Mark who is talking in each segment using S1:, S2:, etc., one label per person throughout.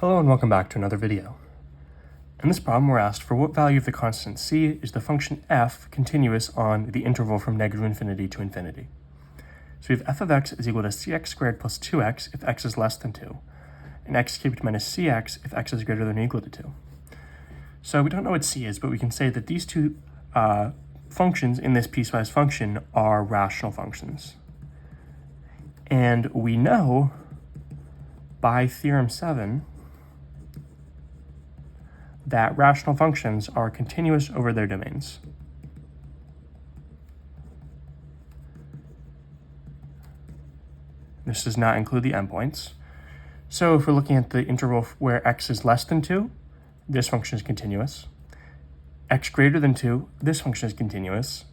S1: Hello and welcome back to another video. In this problem, we're asked for what value of the constant c is the function f continuous on the interval from negative infinity to infinity. So we have f of x is equal to cx squared plus 2x if x is less than 2, and x cubed minus cx if x is greater than or equal to 2. So we don't know what c is, but we can say that these two functions in this piecewise function are rational functions. And we know by theorem 7 that rational functions are continuous over their domains. This does not include the endpoints. So if we're looking at the interval where x is less than 2, this function is continuous. X greater than 2, this function is continuous.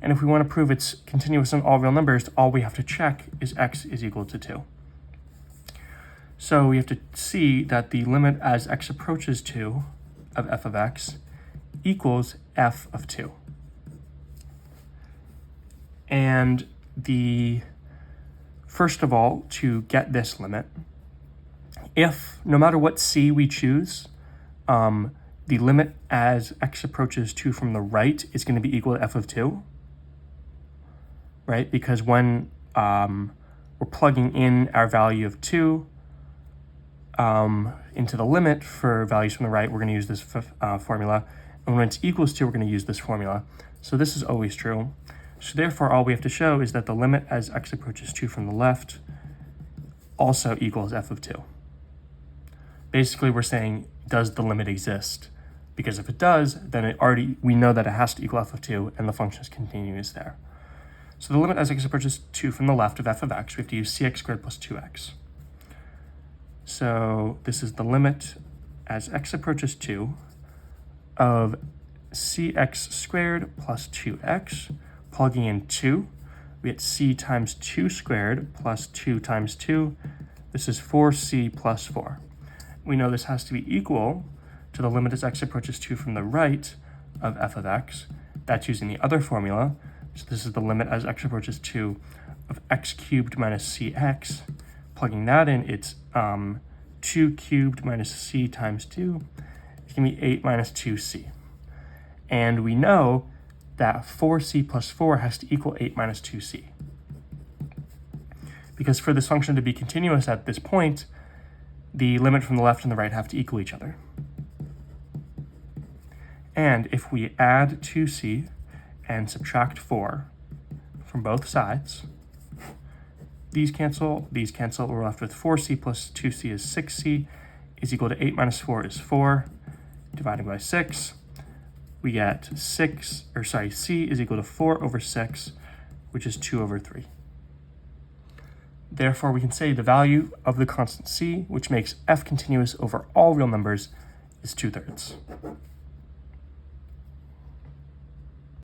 S1: And if we want to prove it's continuous on all real numbers, all we have to check is x is equal to 2. So we have to see that the limit as x approaches 2 of f of x equals f of 2. And first of all, to get this limit, if no matter what c we choose, the limit as x approaches 2 from the right is going to be equal to f of 2, right? Because when we're plugging in our value of 2 into the limit for values from the right, we're going to use this formula. And when it's equals to, we're going to use this formula. So this is always true. So therefore, all we have to show is that the limit as x approaches 2 from the left also equals f of 2. Basically, we're saying, does the limit exist? Because if it does, then we know that it has to equal f of 2, and the function is continuous there. So the limit as x approaches 2 from the left of f of x, we have to use cx squared plus 2x. So this is the limit as x approaches 2 of cx squared plus 2x, plugging in 2. We get c times 2 squared plus 2 times 2. This is 4c plus 4. We know this has to be equal to the limit as x approaches 2 from the right of f of x. That's using the other formula. So this is the limit as x approaches 2 of x cubed minus cx. Plugging that in, it's 2 cubed minus c times 2. It's going to be 8 minus 2c. And we know that 4c plus 4 has to equal 8 minus 2c. Because for this function to be continuous at this point, the limit from the left and the right have to equal each other. And if we add 2c and subtract 4 from both sides, these cancel, we're left with 4c plus 2c is 6c, is equal to 8 minus 4 is 4, divided by 6, we get c is equal to 4 over 6, which is 2 over 3. Therefore, we can say the value of the constant c, which makes f continuous over all real numbers, is 2/3.